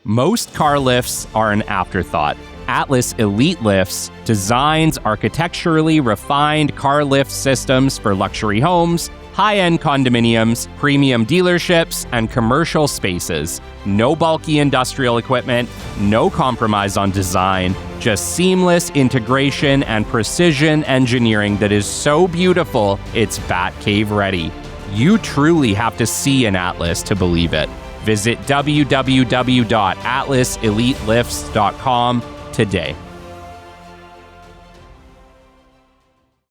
Most car lifts are an afterthought. Atlas Elite Lifts designs architecturally refined car lift systems for luxury homes, high-end condominiums, premium dealerships, and commercial spaces. No bulky industrial equipment, no compromise on design, just seamless integration and precision engineering that is so beautiful, it's Batcave ready. You truly have to see an Atlas to believe it. Visit www.atlaselitelifts.com today.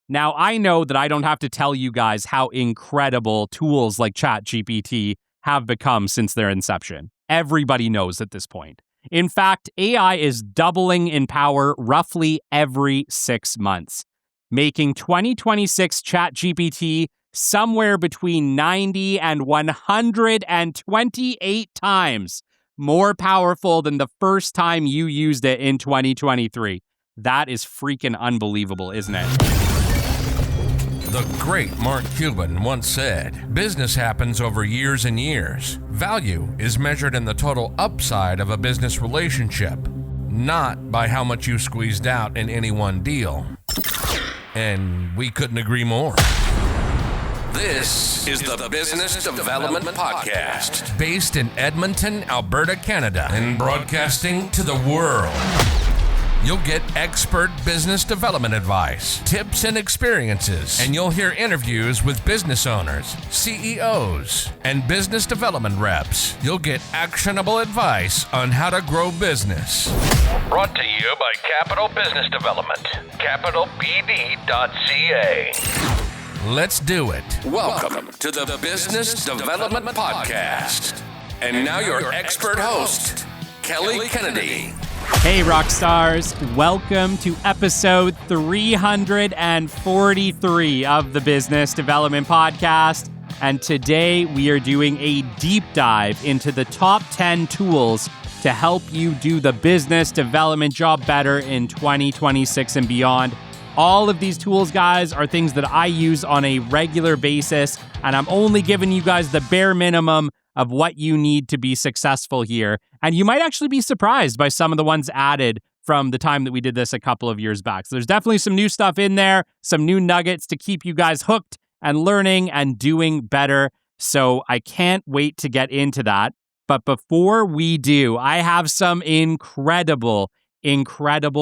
Now, I know that I don't have to tell you guys how incredible tools like ChatGPT have become since their inception. Everybody knows at this point. In fact, AI is doubling in power roughly every 6 months, making 2026 ChatGPT somewhere between 90 and 128 times more powerful than the first time you used it in 2023. That is freaking unbelievable, isn't it? The great Mark Cuban once said, "Business happens over years and years. Value is measured in the total upside of a business relationship, not by how much you squeezed out in any one deal." And we couldn't agree more. This is the Business Development Podcast, based in Edmonton, Alberta, Canada, and broadcasting to the world. You'll get expert business development advice, tips and experiences, and you'll hear interviews with business owners, CEOs, and business development reps. You'll get actionable advice on how to grow business. Brought to you by Capital Business Development, capitalbd.ca. Let's do it. Welcome to the Business Development Podcast. And now your expert host, Kelly Kennedy. Hey, rock stars. Welcome to episode 343 of the Business Development Podcast. And today we are doing a deep dive into the top 10 tools to help you do the business development job better in 2026 and beyond. All of these tools, guys, are things that I use on a regular basis, and I'm only giving you guys the bare minimum of what you need to be successful here. And you might actually be surprised by some of the ones added from the time that we did this a couple of years back. So there's definitely some new stuff in there, some new nuggets to keep you guys hooked and learning and doing better. So I can't wait to get into that. But before we do, I have some incredible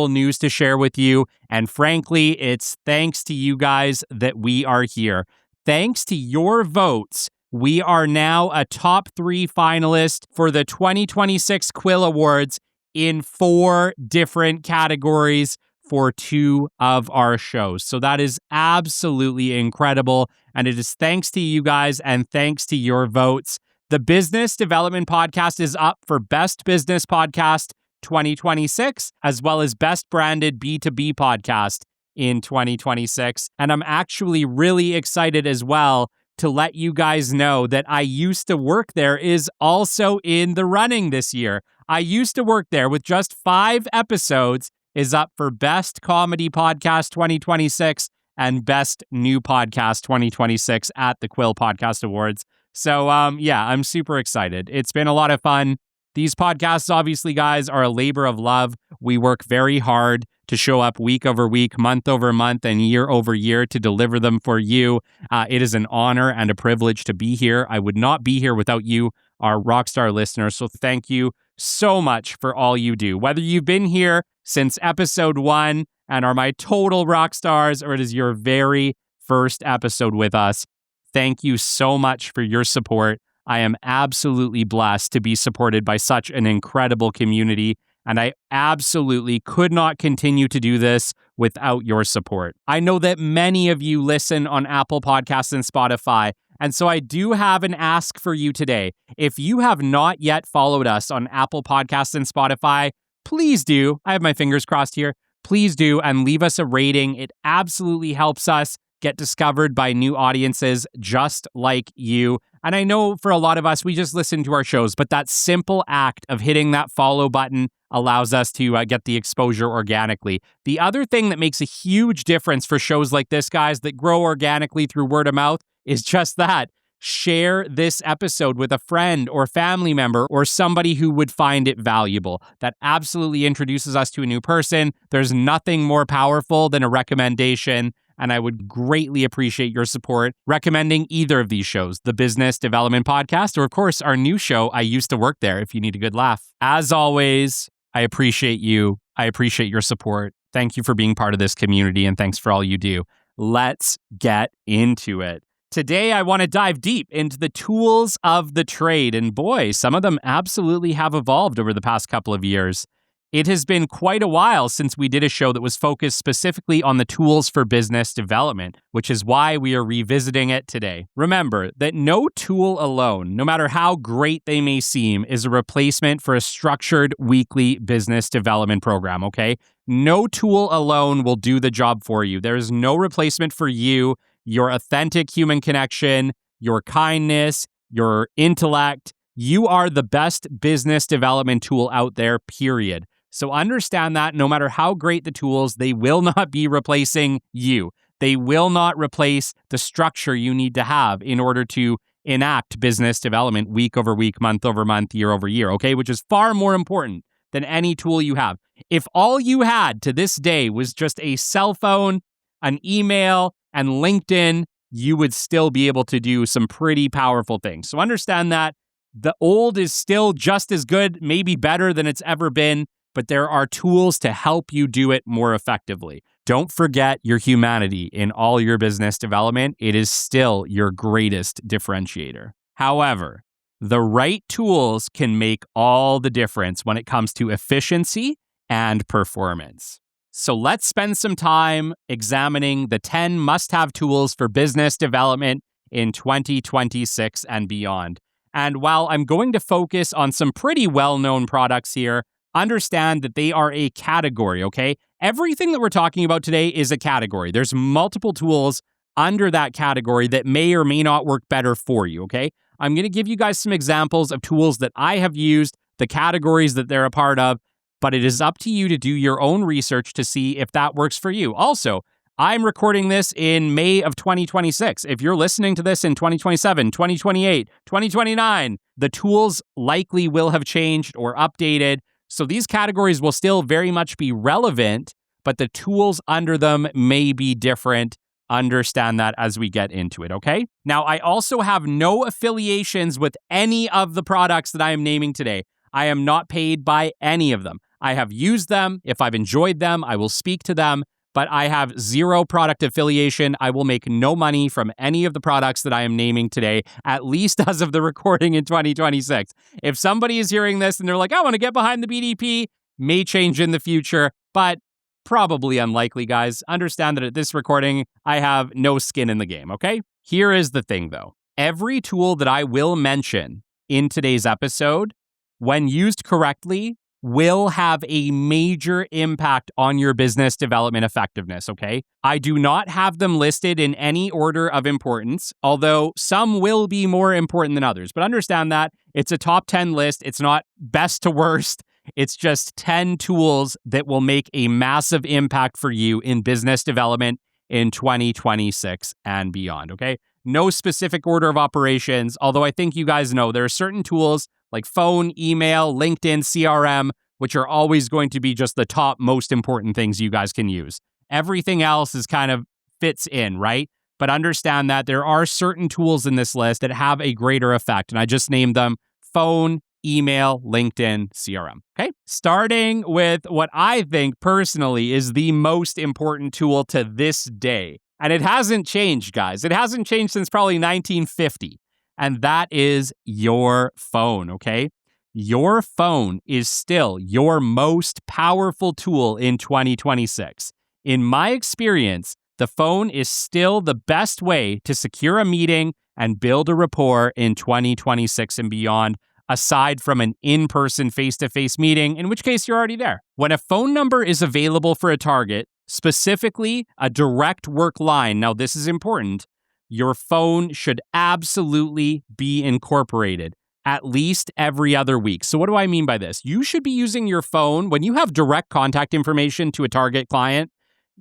news to share with you. And frankly, it's thanks to you guys that we are here. Thanks to your votes, we are now a top 3 finalist for the 2026 Quill Awards in 4 different categories for 2 of our shows. So that is absolutely incredible. And it is thanks to you guys and thanks to your votes. The Business Development Podcast is up for Best Business Podcast 2026, as well as Best Branded B2B Podcast in 2026. And I'm actually really excited as well to let you guys know that I Used to Work There is also in the running this year. I Used to Work There, with just 5 episodes, is up for Best Comedy Podcast 2026 and Best New Podcast 2026 at the Quill Podcast Awards. So yeah, I'm super excited. It's been a lot of fun. These podcasts, obviously, guys, are a labor of love. We work very hard to show up week over week, month over month, and year over year to deliver them for you. It is an honor and a privilege to be here. I would not be here without you, our rockstar listeners. So thank you so much for all you do. Whether you've been here since episode 1 and are my total rock stars, or it is your very first episode with us, thank you so much for your support. I am absolutely blessed to be supported by such an incredible community, and I absolutely could not continue to do this without your support. I know that many of you listen on Apple Podcasts and Spotify, and so I do have an ask for you today. If you have not yet followed us on Apple Podcasts and Spotify, please do. I have my fingers crossed here. Please do, and leave us a rating. It absolutely helps us get discovered by new audiences just like you. And I know for a lot of us, we just listen to our shows, but that simple act of hitting that follow button allows us to get the exposure organically. The other thing that makes a huge difference for shows like this, guys, that grow organically through word of mouth is just that. share this episode with a friend or family member or somebody who would find it valuable. That absolutely introduces us to a new person. There's nothing more powerful than a recommendation, and I would greatly appreciate your support recommending either of these shows, the Business Development Podcast, or of course, our new show, I Used to Work There, if you need a good laugh. As always, I appreciate you. I appreciate your support. Thank you for being part of this community, and thanks for all you do. Let's get into it. Today, I want to dive deep into the tools of the trade. And boy, some of them absolutely have evolved over the past couple of years. It has been quite a while since we did a show that was focused specifically on the tools for business development, which is why we are revisiting it today. Remember that no tool alone, no matter how great they may seem, is a replacement for a structured weekly business development program, okay? No tool alone will do the job for you. There is no replacement for you, your authentic human connection, your kindness, your intellect. You are the best business development tool out there, period. So understand that no matter how great the tools, they will not be replacing you. They will not replace the structure you need to have in order to enact business development week over week, month over month, year over year, okay? Which is far more important than any tool you have. If all you had to this day was just a cell phone, an email, and LinkedIn, you would still be able to do some pretty powerful things. So understand that the old is still just as good, maybe better than it's ever been, but there are tools to help you do it more effectively. Don't forget your humanity in all your business development. It is still your greatest differentiator. However, the right tools can make all the difference when it comes to efficiency and performance. So let's spend some time examining the 10 must-have tools for business development in 2026 and beyond. And while I'm going to focus on some pretty well-known products here, understand that they are a category, okay? Everything that we're talking about today is a category. There's multiple tools under that category that may or may not work better for you, okay? I'm going to give you guys some examples of tools that I have used, the categories that they're a part of, but it is up to you to do your own research to see if that works for you. Also, I'm recording this in May of 2026. If you're listening to this in 2027, 2028, 2029, the tools likely will have changed or updated. So these categories will still very much be relevant, but the tools under them may be different. Understand that as we get into it, okay? Now, I also have no affiliations with any of the products that I am naming today. I am not paid by any of them. I have used them. If I've enjoyed them, I will speak to them, but I have zero product affiliation. I will make no money from any of the products that I am naming today, at least as of the recording in 2026. If somebody is hearing this and they're like, I want to get behind the BDP, may change in the future, but probably unlikely, guys. Understand that at this recording, I have no skin in the game, okay? Here is the thing, though. Every tool that I will mention in today's episode, when used correctly, will have a major impact on your business development effectiveness, okay? I do not have them listed in any order of importance, although some will be more important than others. But understand that it's a top 10 list. It's not best to worst. It's just 10 tools that will make a massive impact for you in business development in 2026 and beyond, okay? No specific order of operations, although I think you guys know there are certain tools like phone, email, LinkedIn, CRM, which are always going to be just the top most important things you guys can use. Everything else is kind of fits in, right? But understand that there are certain tools in this list that have a greater effect, and I just named them: phone, email, LinkedIn, CRM. Okay? Starting with what I think personally is the most important tool to this day. And it hasn't changed, guys. It hasn't changed since probably 1950. And that is your phone, okay? Your phone is still your most powerful tool in 2026. In my experience, the phone is still the best way to secure a meeting and build a rapport in 2026 and beyond, aside from an in-person face-to-face meeting, in which case you're already there. When a phone number is available for a target, specifically a direct work line, now this is important, your phone should absolutely be incorporated at least every other week. So what do I mean by this? You should be using your phone when you have direct contact information to a target client.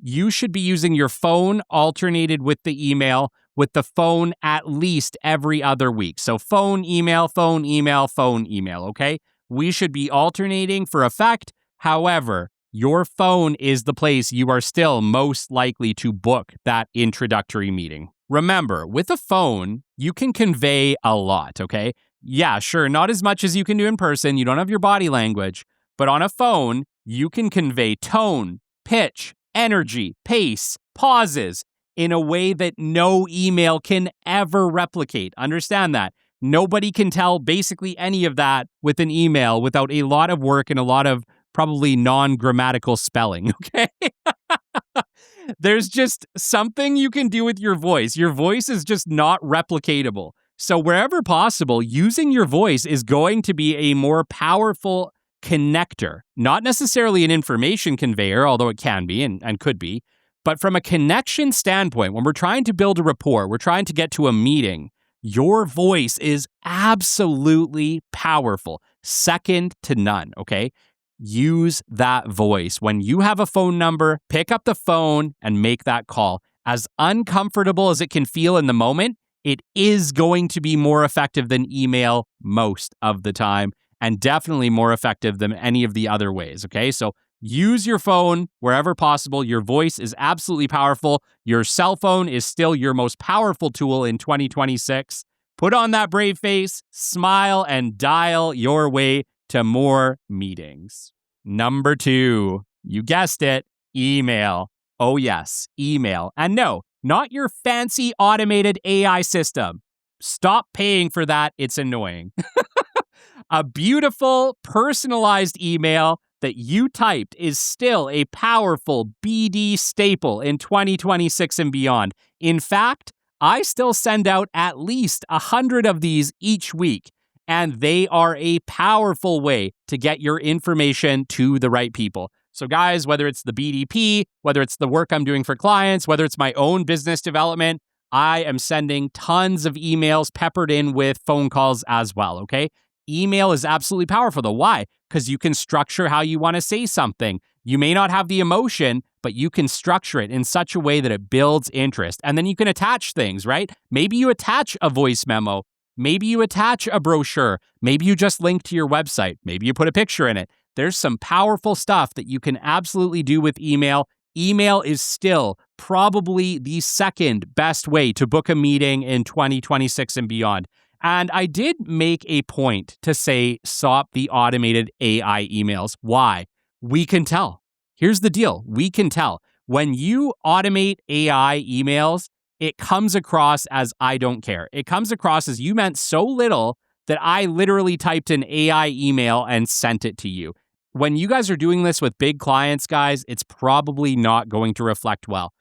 You should be using your phone alternated with the email with the phone at least every other week. So phone, email, phone, email, phone, email, okay? We should be alternating for effect. However, your phone is the place you are still most likely to book that introductory meeting. Remember, with a phone, you can convey a lot, okay? Yeah, sure, not as much as you can do in person. You don't have your body language. But on a phone, you can convey tone, pitch, energy, pace, pauses in a way that no email can ever replicate. Understand that. Nobody can tell basically any of that with an email without a lot of work and a lot of probably non-grammatical spelling, okay? There's just something you can do with your voice. Your voice is just not replicatable. So wherever possible, using your voice is going to be a more powerful connector, not necessarily an information conveyor, although it can be and could be, but from a connection standpoint, when we're trying to build a rapport, we're trying to get to a meeting, your voice is absolutely powerful, second to none, okay? Use that voice. When you have a phone number, pick up the phone and make that call. As uncomfortable as it can feel in the moment, it is going to be more effective than email most of the time, and definitely more effective than any of the other ways, okay? So use your phone wherever possible. Your voice is absolutely powerful. Your cell phone is still your most powerful tool in 2026. Put on that brave face, smile, and dial your way to more meetings. Number 2, you guessed it, email. Oh yes, email. And no, not your fancy automated AI system. Stop paying for that. It's annoying. A beautiful, personalized email that you typed is still a powerful BD staple in 2026 and beyond. In fact, I still send out at least 100 of these each week, and they are a powerful way to get your information to the right people. So guys, whether it's the BDP, whether it's the work I'm doing for clients, whether it's my own business development, I am sending tons of emails peppered in with phone calls as well, okay? Email is absolutely powerful though. Why? Because you can structure how you want to say something. You may not have the emotion, but you can structure it in such a way that it builds interest. And then you can attach things, right? Maybe you attach a voice memo. Maybe you attach a brochure. Maybe you just link to your website. Maybe you put a picture in it. There's some powerful stuff that you can absolutely do with email. Email is still probably the second best way to book a meeting in 2026 and beyond. And I did make a point to say, stop the automated AI emails. Why? We can tell. Here's the deal. We can tell. When you automate AI emails, it comes across as I don't care. It comes across as you meant so little that I literally typed an AI email and sent it to you. When you guys are doing this with big clients, guys, it's probably not going to reflect well.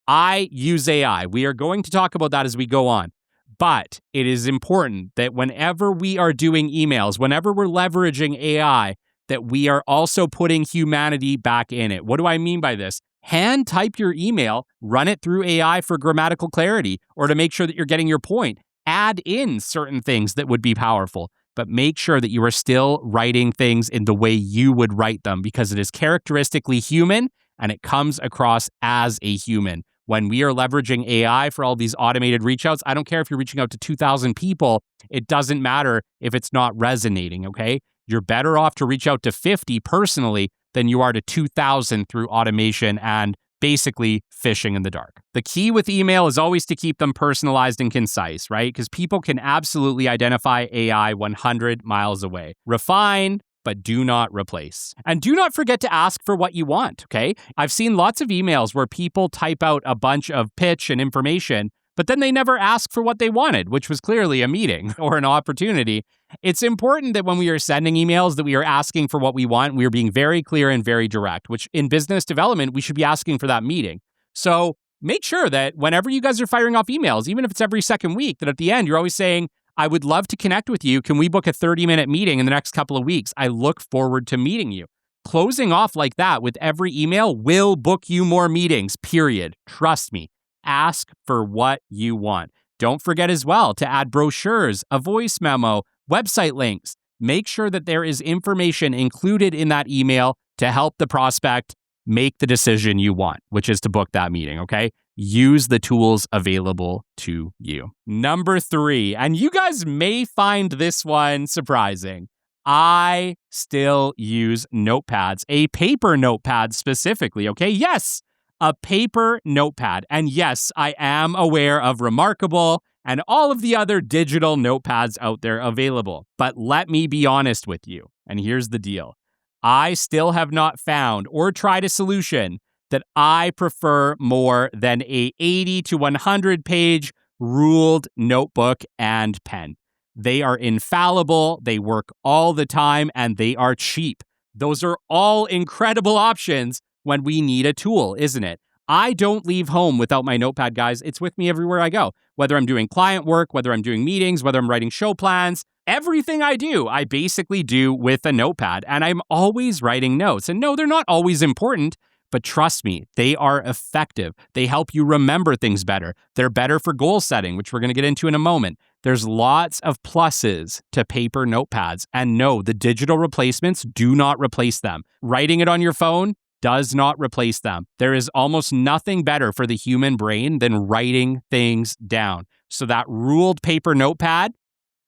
I use AI. We are going to talk about that as we go on. But it is important that whenever we are doing emails, whenever we're leveraging AI, that we are also putting humanity back in it. What do I mean by this? Hand type your email, run it through AI for grammatical clarity or to make sure that you're getting your point. Add in certain things that would be powerful, but make sure that you are still writing things in the way you would write them because it is characteristically human and it comes across as a human. When we are leveraging AI for all these automated reach outs, I don't care if you're reaching out to 2,000 people. It doesn't matter if it's not resonating, okay? You're better off to reach out to 50 personally than you are to 2,000 through automation and basically fishing in the dark. The key with email is always to keep them personalized and concise, right? Because people can absolutely identify AI 100 miles away. Refine, but do not replace. And do not forget to ask for what you want, okay? I've seen lots of emails where people type out a bunch of pitch and information, but then they never ask for what they wanted, which was clearly a meeting or an opportunity. It's important that when we are sending emails that we are asking for what we want. We are being very clear and very direct, which in business development, we should be asking for that meeting. So make sure that whenever you guys are firing off emails, even if it's every second week, that at the end, you're always saying, I would love to connect with you. Can we book a 30-minute meeting in the next couple of weeks? I look forward to meeting you. Closing off like that with every email will book you more meetings, period. Trust me. Ask for what you want. Don't forget as well to add brochures, a voice memo, website links. Make sure that there is information included in that email to help the prospect make the decision you want, which is to book that meeting, okay? use the tools available to you. Number 3, and you guys may find this one surprising. I still use notepads, a paper notepad specifically, okay? Yes, a paper notepad. And yes, I am aware of Remarkable and all of the other digital notepads out there available. But let me be honest with you, and here's the deal. I still have not found or tried a solution that I prefer more than a 80 to 100 page ruled notebook and pen. They are infallible, they work all the time, and they are cheap. Those are all incredible options when we need a tool, isn't it? I don't leave home without my notepad, guys. It's with me everywhere I go. Whether I'm doing client work, whether I'm doing meetings, whether I'm writing show plans, everything I do, I basically do with a notepad, and I'm always writing notes. And no, they're not always important, but trust me, they are effective. They help you remember things better. They're better for goal setting, which we're going to get into in a moment. There's lots of pluses to paper notepads. And no, the digital replacements do not replace them. Writing it on your phone does not replace them. There is almost nothing better for the human brain than writing things down. So that ruled paper notepad,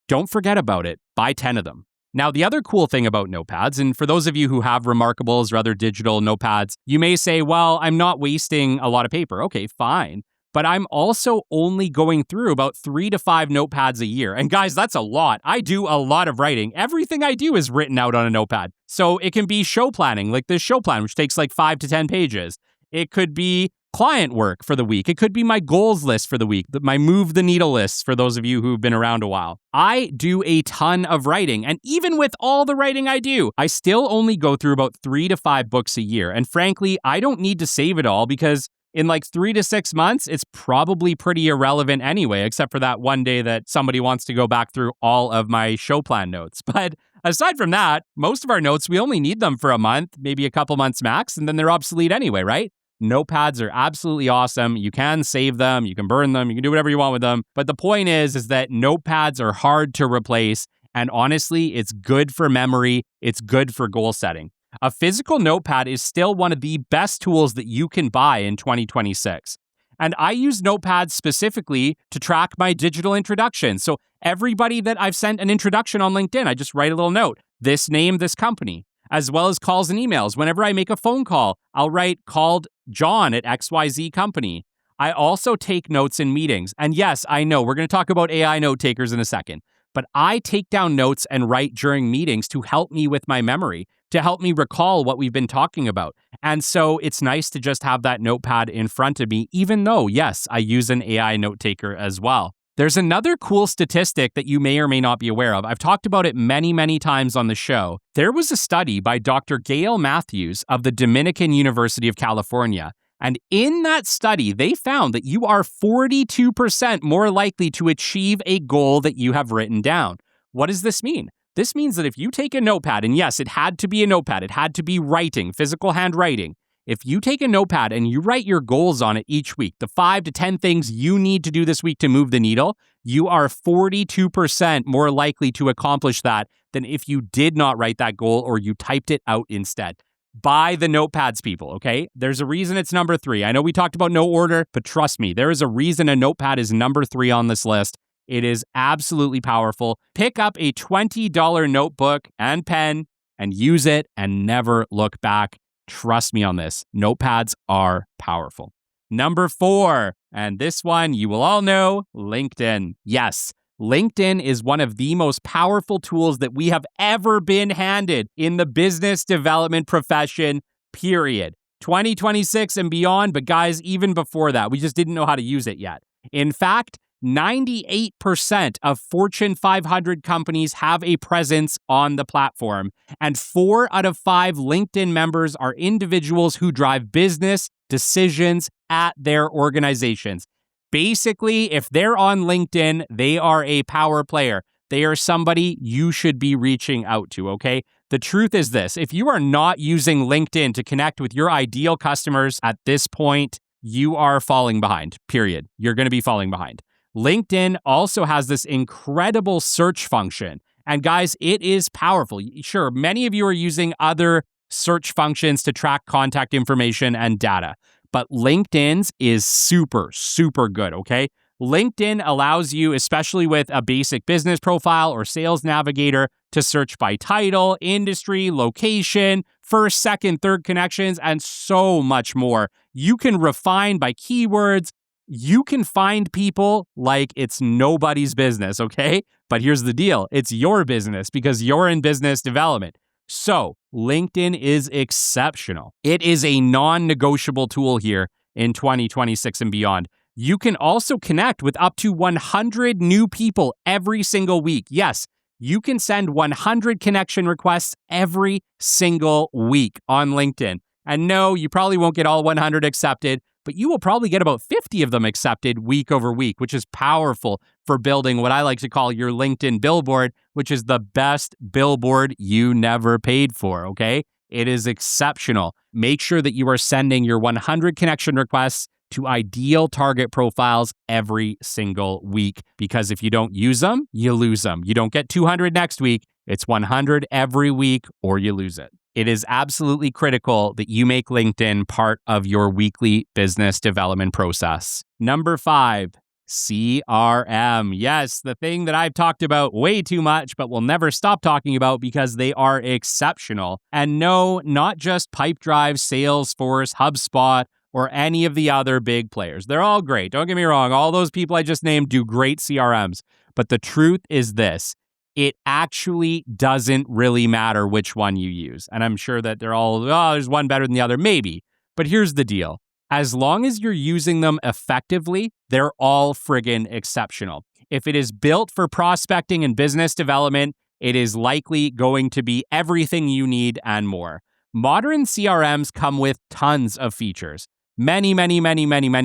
don't forget about it. Buy 10 of them. Now, the other cool thing about notepads, and for those of you who have Remarkables or other digital notepads, you may say, well, I'm not wasting a lot of paper. Okay, fine. But I'm also only going through about 3 to 5 notepads a year. And guys, that's a lot. I do a lot of writing. Everything I do is written out on a notepad. So it can be show planning, like this show plan, which takes like 5 to 10 pages. It could be client work for the week. It could be my goals list for the week, my move the needle lists for those of you who've been around a while. I do a ton of writing, and even with all the writing I do, I still only go through about 3 to 5 books a year. And frankly, I don't need to save it all because in like 3 to 6 months, it's probably pretty irrelevant anyway, except for that one day that somebody wants to go back through all of my show plan notes. But aside from that, most of our notes, we only need them for a month, maybe a couple months max, and then they're obsolete anyway, right? Notepads are absolutely awesome. You can save them, you can burn them, you can do whatever you want with them. But the point is that notepads are hard to replace. And honestly, it's good for memory. It's good for goal setting. A physical notepad is still one of the best tools that you can buy in 2026. And I use notepads specifically to track my digital introduction. So everybody that I've sent an introduction on LinkedIn, I just write a little note, this name, this company, as well as calls and emails. Whenever I make a phone call, I'll write called John at XYZ company. I also take notes in meetings. And yes, I know we're going to talk about AI note takers in a second, but I take down notes and write during meetings to help me with my memory, to help me recall what we've been talking about. And so it's nice to just have that notepad in front of me, even though, yes, I use an AI note taker as well. There's another cool statistic that you may or may not be aware of. I've talked about it many, many times on the show. There was a study by Dr. Gail Matthews of the Dominican University of California. And in that study, they found that you are 42% more likely to achieve a goal that you have written down. What does this mean? This means that if you take a notepad, and yes, it had to be a notepad, it had to be writing, physical handwriting. If you take a notepad and you write your goals on it each week, the 5 to 10 things you need to do this week to move the needle, you are 42% more likely to accomplish that than if you did not write that goal or you typed it out instead. Buy the notepads, people, okay? There's a reason it's number 3. I know we talked about no order, but trust me, there is a reason a notepad is number 3 on this list. It is absolutely powerful. Pick up a $20 notebook and pen and use it and never look back. Trust me on this. Notepads are powerful. Number 4, and this one you will all know, LinkedIn. Yes, LinkedIn is one of the most powerful tools that we have ever been handed in the business development profession, period. 2026 and beyond, but guys, even before that, we just didn't know how to use it yet. In fact, 98% of Fortune 500 companies have a presence on the platform, and 4 out of 5 LinkedIn members are individuals who drive business decisions at their organizations. Basically, if they're on LinkedIn, they are a power player. They are somebody you should be reaching out to, okay? The truth is this, if you are not using LinkedIn to connect with your ideal customers at this point, you are falling behind, period. You're going to be falling behind. LinkedIn also has this incredible search function. And guys, it is powerful. Sure, many of you are using other search functions to track contact information and data. but LinkedIn's is super, super good, okay? LinkedIn allows you, especially with a basic business profile or sales navigator, to search by title, industry, location, first, second, third connections, and so much more. You can refine by keywords. You can find people like it's nobody's business, okay? But here's the deal. It's your business because you're in business development. So LinkedIn is exceptional. It is a non-negotiable tool here in 2026 and beyond. You can also connect with up to 100 new people every single week. Yes, you can send 100 connection requests every single week on LinkedIn. And no, you probably won't get all 100 accepted, but you will probably get about 50 of them accepted week over week, which is powerful for building what I like to call your LinkedIn billboard, which is the best billboard you never paid for, okay? It is exceptional. Make sure that you are sending your 100 connection requests to ideal target profiles every single week, because if you don't use them, you lose them. You don't get 200 next week. It's 100 every week or you lose it. It is absolutely critical that you make LinkedIn part of your weekly business development process. Number 5, CRM. Yes, the thing that I've talked about way too much, but will never stop talking about because they are exceptional. And no, not just Pipedrive, Salesforce, HubSpot, or any of the other big players. They're all great. Don't get me wrong. All those people I just named do great CRMs. But the truth is this. It actually doesn't really matter which one you use. And I'm sure that they're all, there's one better than the other. Maybe. But here's the deal. As long as you're using them effectively, they're all friggin' exceptional. If it is built for prospecting and business development, it is likely going to be everything you need and more. Modern CRMs come with tons of features. Many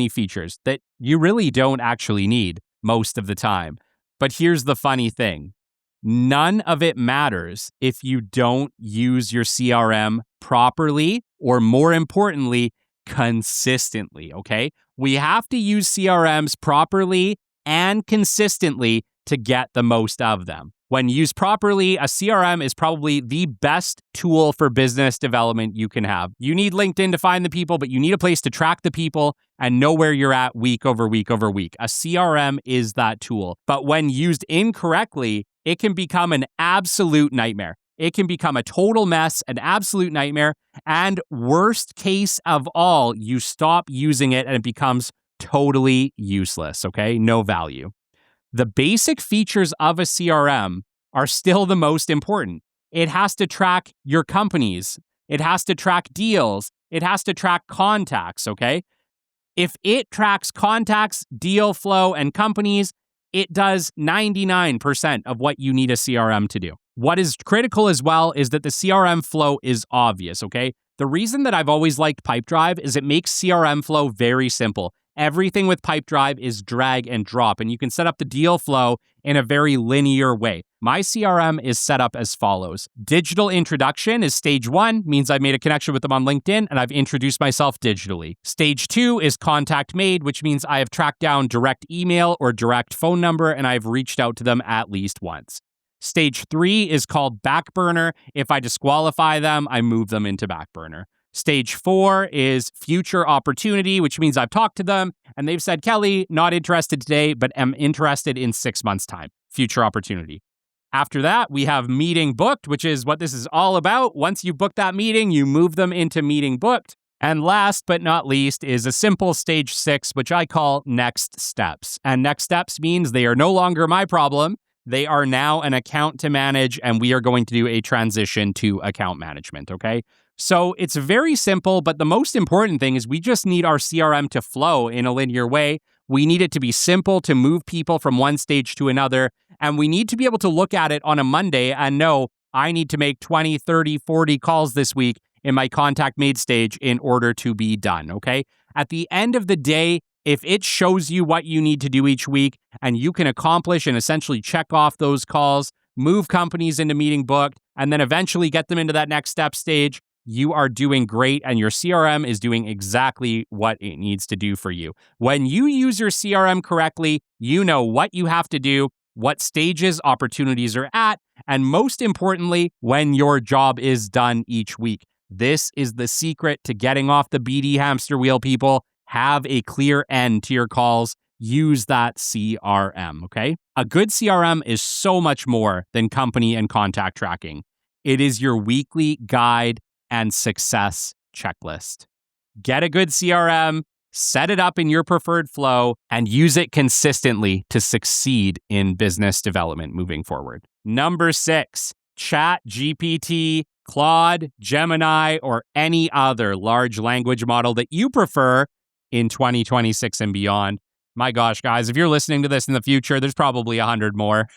features that you really don't actually need most of the time. But here's the funny thing. None of it matters if you don't use your CRM properly or, more importantly, consistently, okay? We have to use CRMs properly and consistently to get the most of them. When used properly, a CRM is probably the best tool for business development you can have. You need LinkedIn to find the people, but you need a place to track the people and know where you're at week over week over week. A CRM is that tool. But when used incorrectly, it can become an absolute nightmare. It can become a total mess, an absolute nightmare, and worst case of all, you stop using it and it becomes totally useless, okay? No value. The basic features of a CRM are still the most important. It has to track your companies. It has to track deals. It has to track contacts, okay? If it tracks contacts, deal flow, and companies, it does 99% of what you need a CRM to do. What is critical as well is that the CRM flow is obvious, okay? The reason that I've always liked Pipedrive is it makes CRM flow very simple. Everything with Pipedrive is drag and drop, and you can set up the deal flow in a very linear way. My CRM is set up as follows. Digital introduction is stage 1, means I've made a connection with them on LinkedIn and I've introduced myself digitally. Stage 2 is contact made, which means I have tracked down direct email or direct phone number and I've reached out to them at least once. Stage 3 is called back burner. If I disqualify them, I move them into back burner. Stage 4 is future opportunity, which means I've talked to them and they've said, Kelly, not interested today, but am interested in 6 months' time. Future opportunity. After that, we have meeting booked, which is what this is all about. Once you book that meeting, you move them into meeting booked. And last but not least is a simple stage 6, which I call next steps. And next steps means they are no longer my problem. They are now an account to manage, and we are going to do a transition to account management, okay? So it's very simple, but the most important thing is we just need our CRM to flow in a linear way. We need it to be simple to move people from one stage to another, and we need to be able to look at it on a Monday and know I need to make 20, 30, 40 calls this week in my contact made stage in order to be done, okay? At the end of the day, if it shows you what you need to do each week and you can accomplish and essentially check off those calls, move companies into meeting booked, and then eventually get them into that next step stage, you are doing great and your CRM is doing exactly what it needs to do for you. When you use your CRM correctly, you know what you have to do, what stages opportunities are at, and most importantly, when your job is done each week. This is the secret to getting off the BD hamster wheel, people. Have a clear end to your calls. Use that CRM, okay? A good CRM is so much more than company and contact tracking. It is your weekly guide and success checklist. Get a good CRM, set it up in your preferred flow, and use it consistently to succeed in business development moving forward. Number 6, ChatGPT, Claude, Gemini, or any other large language model that you prefer in 2026 and beyond. My gosh, guys, if you're listening to this in the future, there's probably 100 more.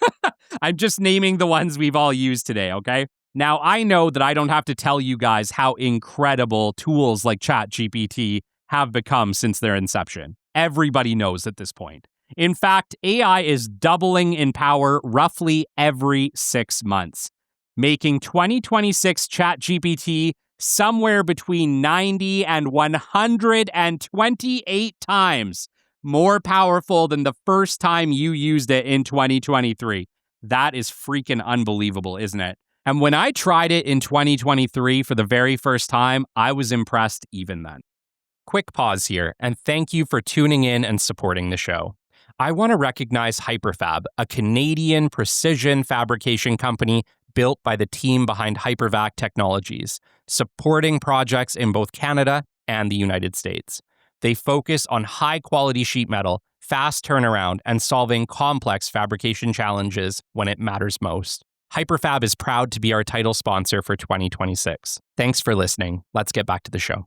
I'm just naming the ones we've all used today, okay? Now, I know that I don't have to tell you guys how incredible tools like ChatGPT have become since their inception. Everybody knows at this point. In fact, AI is doubling in power roughly every 6 months, making 2026 ChatGPT somewhere between 90 and 128 times more powerful than the first time you used it in 2023. That is freaking unbelievable, isn't it? And when I tried it in 2023 for the very first time, I was impressed even then. Quick pause here, and thank you for tuning in and supporting the show. I want to recognize Hyperfab, a Canadian precision fabrication company built by the team behind Hypervac Technologies, supporting projects in both Canada and the United States. They focus on high-quality sheet metal, fast turnaround, and solving complex fabrication challenges when it matters most. Hyperfab is proud to be our title sponsor for 2026. Thanks for listening. Let's get back to the show.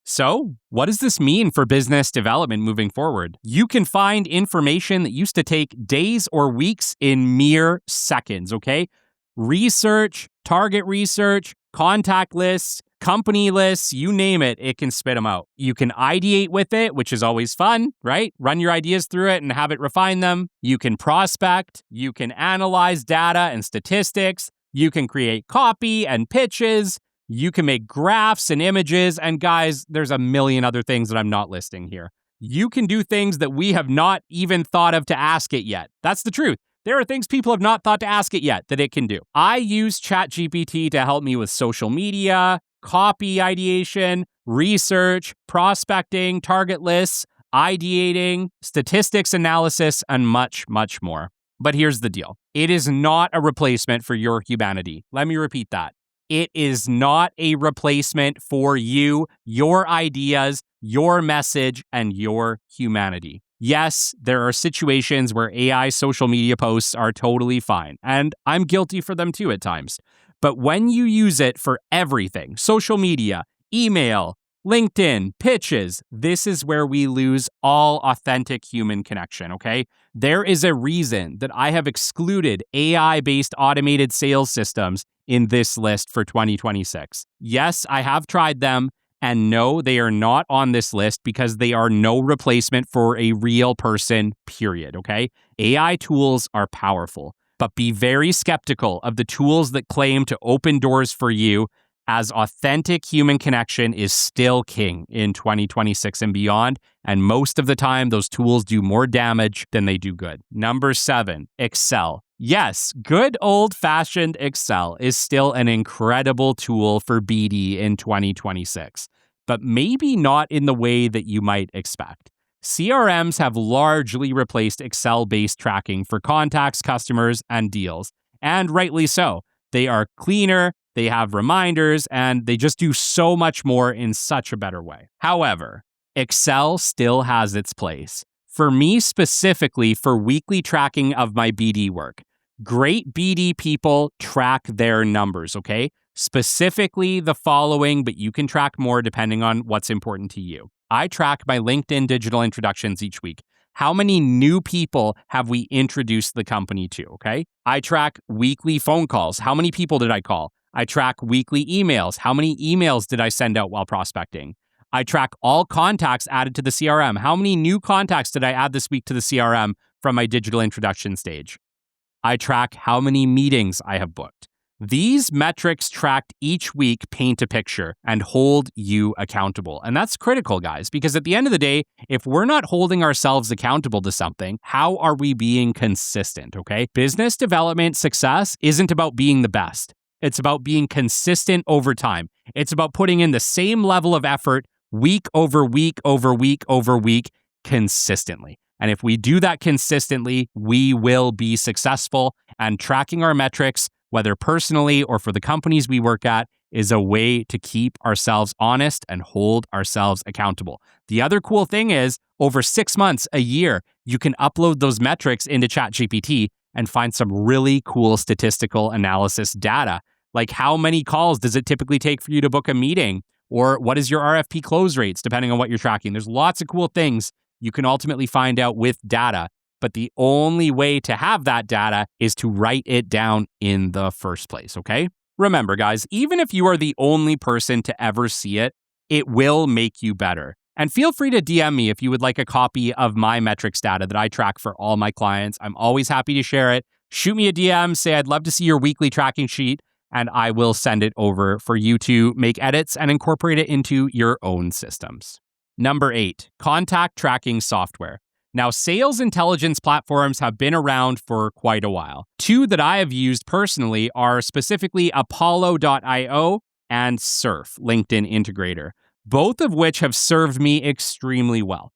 So, what does this mean for business development moving forward? You can find information that used to take days or weeks in mere seconds, okay? Research, target research, contact lists, company lists, you name it, it can spit them out. You can ideate with it, which is always fun, right? Run your ideas through it and have it refine them. You can prospect. You can analyze data and statistics. You can create copy and pitches. You can make graphs and images. And guys, there's a million other things that I'm not listing here. You can do things that we have not even thought of to ask it yet. That's the truth. There are things people have not thought to ask it yet that it can do. I use ChatGPT to help me with social media, copy ideation, research, prospecting, target lists, ideating, statistics analysis, and much, much more. But here's the deal. It is not a replacement for your humanity. Let me repeat that. It is not a replacement for you, your ideas, your message, and your humanity. Yes, there are situations where AI social media posts are totally fine, and I'm guilty for them too at times. But when you use it for everything, social media, email, LinkedIn, pitches, this is where we lose all authentic human connection, okay? There is a reason that I have excluded AI-based automated sales systems in this list for 2026. Yes, I have tried them, and no, they are not on this list because they are no replacement for a real person, period, okay? AI tools are powerful, but be very skeptical of the tools that claim to open doors for you, as authentic human connection is still king in 2026 and beyond, and most of the time, those tools do more damage than they do good. Number 7, Excel. Yes, good old-fashioned Excel is still an incredible tool for BD in 2026, but maybe not in the way that you might expect. CRMs have largely replaced Excel-based tracking for contacts, customers, and deals, and rightly so. They are cleaner, they have reminders, and they just do so much more in such a better way. However, Excel still has its place. For me specifically, for weekly tracking of my BD work, great BD people track their numbers, okay? Specifically the following, but you can track more depending on what's important to you. I track my LinkedIn digital introductions each week. How many new people have we introduced the company to, okay? I track weekly phone calls. How many people did I call? I track weekly emails. How many emails did I send out while prospecting? I track all contacts added to the CRM. How many new contacts did I add this week to the CRM from my digital introduction stage? I track how many meetings I have booked. These metrics tracked each week paint a picture and hold you accountable. And that's critical, guys, because at the end of the day, if we're not holding ourselves accountable to something, how are we being consistent, okay? Business development success isn't about being the best. It's about being consistent over time. It's about putting in the same level of effort week over week over week over week consistently. And if we do that consistently, we will be successful. And tracking our metrics, whether personally or for the companies we work at, is a way to keep ourselves honest and hold ourselves accountable. The other cool thing is, over 6 months, a year, you can upload those metrics into ChatGPT and find some really cool statistical analysis data. Like, how many calls does it typically take for you to book a meeting? Or what is your RFP close rates, depending on what you're tracking? There's lots of cool things you can ultimately find out with data. But the only way to have that data is to write it down in the first place, okay? Remember, guys, even if you are the only person to ever see it, it will make you better. And feel free to DM me if you would like a copy of my metrics data that I track for all my clients. I'm always happy to share it. Shoot me a DM, say I'd love to see your weekly tracking sheet, and I will send it over for you to make edits and incorporate it into your own systems. Number 8, contact tracking software. Now, sales intelligence platforms have been around for quite a while. 2 that I have used personally are specifically Apollo.io and Surf, LinkedIn Integrator, both of which have served me extremely well.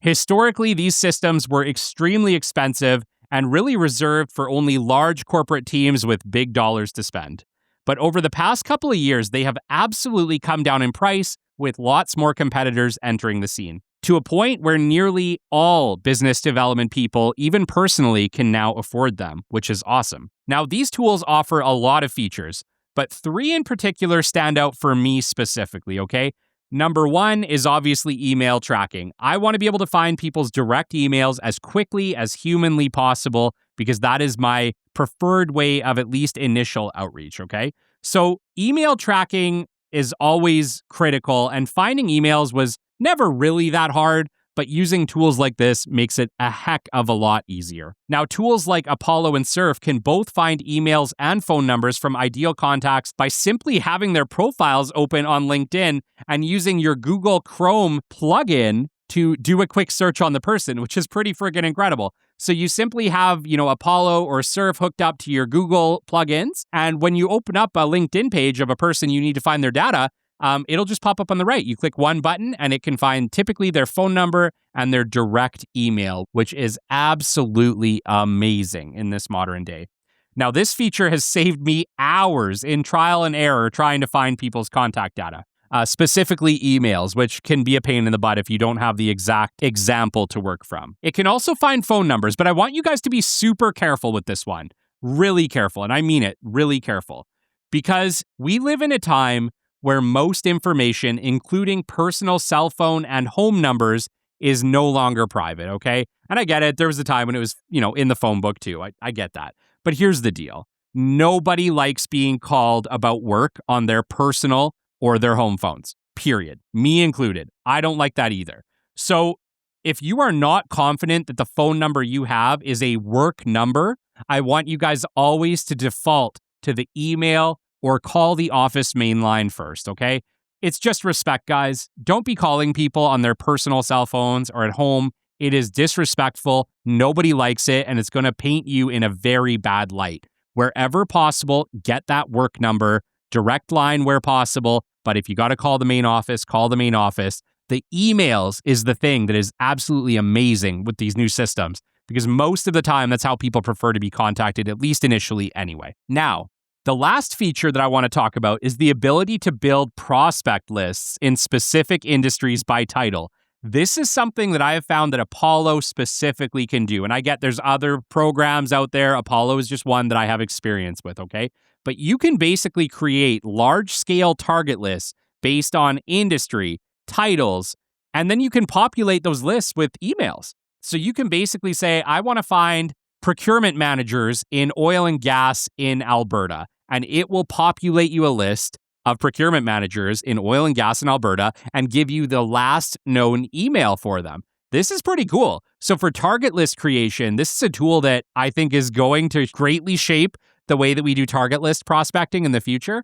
Historically, these systems were extremely expensive and really reserved for only large corporate teams with big dollars to spend. But over the past couple of years, they have absolutely come down in price, with lots more competitors entering the scene, to a point where nearly all business development people, even personally, can now afford them, which is awesome. Now, these tools offer a lot of features, but 3 in particular stand out for me specifically, okay? Number 1 is obviously email tracking. I want to be able to find people's direct emails as quickly as humanly possible because that is my preferred way of at least initial outreach, okay? So email tracking is always critical, and finding emails was never really that hard, but using tools like this makes it a heck of a lot easier. Now, tools like Apollo and Surf can both find emails and phone numbers from ideal contacts by simply having their profiles open on LinkedIn and using your Google Chrome plugin to do a quick search on the person, which is pretty friggin' incredible. So you simply have, Apollo or Surf hooked up to your Google plugins, and when you open up a LinkedIn page of a person you need to find their data, it'll just pop up on the right. You click one button and it can find typically their phone number and their direct email, which is absolutely amazing in this modern day. Now, this feature has saved me hours in trial and error trying to find people's contact data, specifically emails, which can be a pain in the butt if you don't have the exact example to work from. It can also find phone numbers, but I want you guys to be super careful with this one. Really careful, and I mean it, really careful. Because we live in a time where most information, including personal cell phone and home numbers, is no longer private, okay? And I get it. There was a time when it was, in the phone book too. I get that. But here's the deal. Nobody likes being called about work on their personal or their home phones, period. Me included. I don't like that either. So if you are not confident that the phone number you have is a work number, I want you guys always to default to the email or call the office main line first, okay? It's just respect, guys. Don't be calling people on their personal cell phones or at home. It is disrespectful. Nobody likes it, and it's going to paint you in a very bad light. Wherever possible, get that work number, direct line where possible. But if you got to call the main office, call the main office. The emails is the thing that is absolutely amazing with these new systems, because most of the time, that's how people prefer to be contacted, at least initially anyway. Now, the last feature that I want to talk about is the ability to build prospect lists in specific industries by title. This is something that I have found that Apollo specifically can do. And I get there's other programs out there. Apollo is just one that I have experience with, okay? But you can basically create large-scale target lists based on industry, titles, and then you can populate those lists with emails. So you can basically say, I want to find procurement managers in oil and gas in Alberta. And it will populate you a list of procurement managers in oil and gas in Alberta and give you the last known email for them. This is pretty cool. So for target list creation, this is a tool that I think is going to greatly shape the way that we do target list prospecting in the future.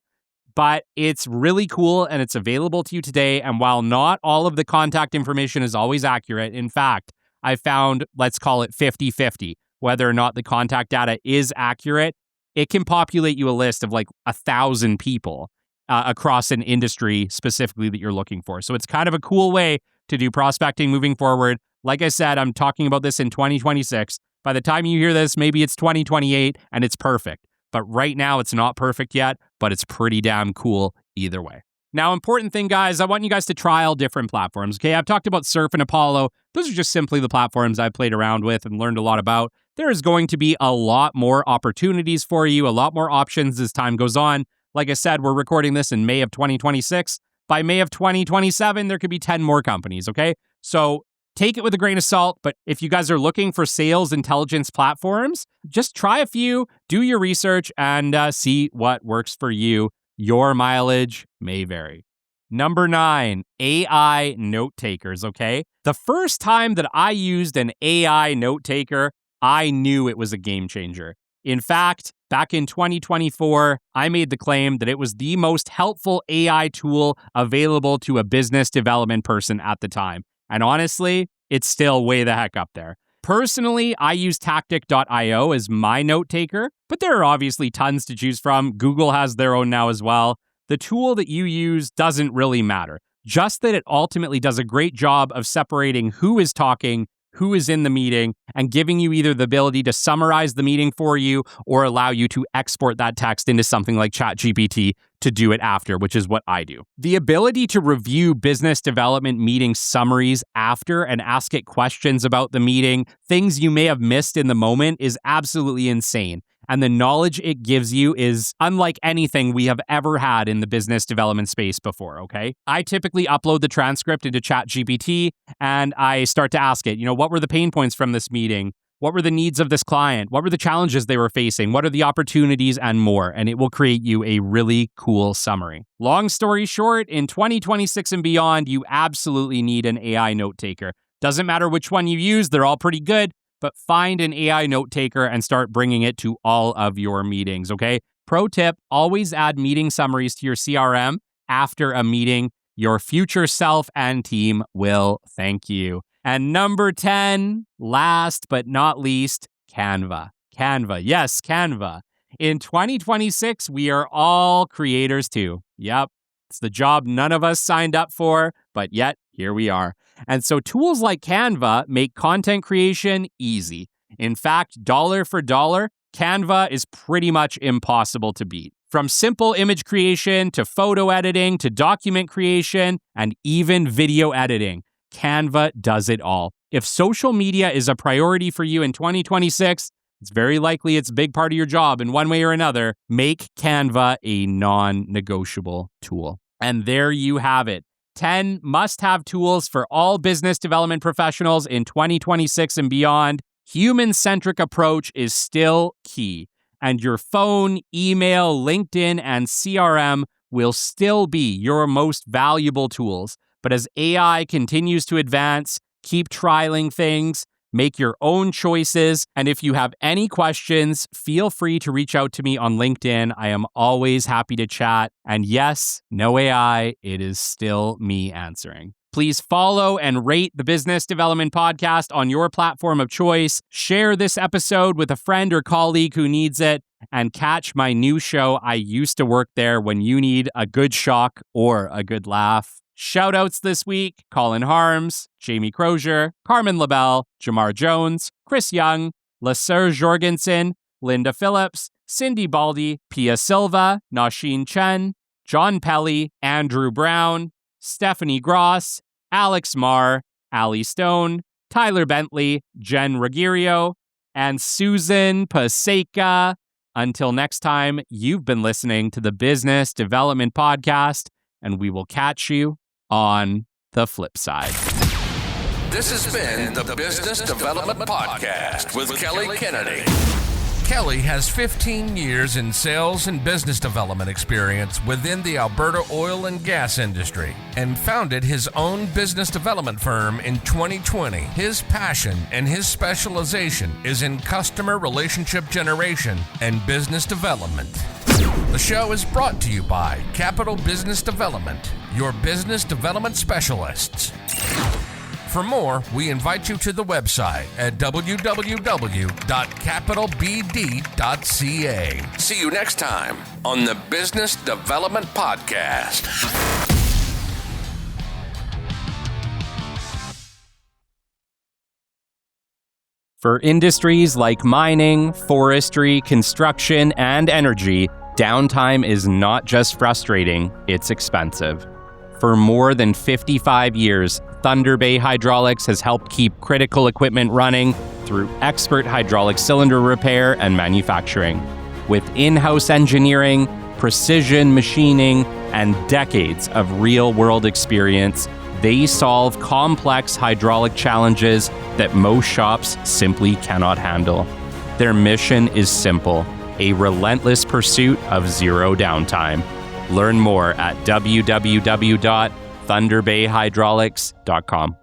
But it's really cool and it's available to you today. And while not all of the contact information is always accurate, in fact, I found, let's call it 50-50, whether or not the contact data is accurate. it can populate you a list of like 1,000 people across an industry specifically that you're looking for. So it's kind of a cool way to do prospecting moving forward. Like I said, I'm talking about this in 2026. By the time you hear this, maybe it's 2028 and it's perfect. But right now, it's not perfect yet, but it's pretty damn cool either way. Now, important thing, guys, I want you guys to trial different platforms, okay? I've talked about Surf and Apollo. Those are just simply the platforms I've played around with and learned a lot about. There is going to be a lot more opportunities for you, a lot more options as time goes on. Like I said, we're recording this in May of 2026. By May of 2027, there could be 10 more companies, okay? So take it with a grain of salt, but if you guys are looking for sales intelligence platforms, just try a few, do your research, and see what works for you. Your mileage may vary. Number 9, AI note takers, okay? The first time that I used an AI note taker, I knew it was a game changer. In fact, back in 2024, I made the claim that it was the most helpful AI tool available to a business development person at the time. And honestly, it's still way the heck up there. Personally, I use tactic.io as my note taker, but there are obviously tons to choose from. Google has their own now as well. The tool that you use doesn't really matter, just that it ultimately does a great job of separating who is talking, who is in the meeting, and giving you either the ability to summarize the meeting for you or allow you to export that text into something like ChatGPT to do it after, which is what I do. The ability to review business development meeting summaries after and ask it questions about the meeting, things you may have missed in the moment, is absolutely insane. And the knowledge it gives you is unlike anything we have ever had in the business development space before, okay? I typically upload the transcript into ChatGPT and I start to ask it, what were the pain points from this meeting? What were the needs of this client? What were the challenges they were facing? What are the opportunities and more? And it will create you a really cool summary. Long story short, in 2026 and beyond, you absolutely need an AI note taker. Doesn't matter which one you use, they're all pretty good. But find an AI note taker and start bringing it to all of your meetings, okay? Pro tip, always add meeting summaries to your CRM after a meeting. Your future self and team will thank you. And number 10, last but not least, Canva. Canva, yes, Canva. In 2026, we are all creators too. Yep, it's the job none of us signed up for, but yet here we are. And so tools like Canva make content creation easy. In fact, dollar for dollar, Canva is pretty much impossible to beat. From simple image creation to photo editing to document creation and even video editing, Canva does it all. If social media is a priority for you in 2026, it's very likely it's a big part of your job in one way or another. Make Canva a non-negotiable tool. And there you have it. 10 must-have tools for all business development professionals in 2026 and beyond. Human-centric approach is still key, and your phone, email, LinkedIn, and CRM will still be your most valuable tools. But as AI continues to advance, keep trialing things, make your own choices, and if you have any questions, feel free to reach out to me on LinkedIn. I am always happy to chat. And yes, no AI, it is still me answering. Please follow and rate the Business Development Podcast on your platform of choice. Share this episode with a friend or colleague who needs it, and catch my new show, I Used to Work There, when you need a good shock or a good laugh. Shoutouts this week: Colin Harms, Jamie Crozier, Carmen LaBelle, Jamar Jones, Chris Young, Lasser Jorgensen, Linda Phillips, Cindy Baldy, Pia Silva, Nasheen Chen, John Pelly, Andrew Brown, Stephanie Gross, Alex Marr, Ali Stone, Tyler Bentley, Jen Ruggiero, and Susan Paseka. Until next time, you've been listening to the Business Development Podcast, and we will catch you on the flip side. This has been the Business Development Podcast with Kelly Kennedy. Kelly has 15 years in sales and business development experience within the Alberta oil and gas industry and founded his own business development firm in 2020. His passion and his specialization is in customer relationship generation and business development. The show is brought to you by Capital Business Development, your business development specialists. For more, we invite you to the website at www.capitalbd.ca. See you next time on the Business Development Podcast. For industries like mining, forestry, construction, and energy, downtime is not just frustrating, it's expensive. For more than 55 years, Thunder Bay Hydraulics has helped keep critical equipment running through expert hydraulic cylinder repair and manufacturing. With in-house engineering, precision machining, and decades of real-world experience, they solve complex hydraulic challenges that most shops simply cannot handle. Their mission is simple: a relentless pursuit of zero downtime. Learn more at www.thunderbayhydraulics.com.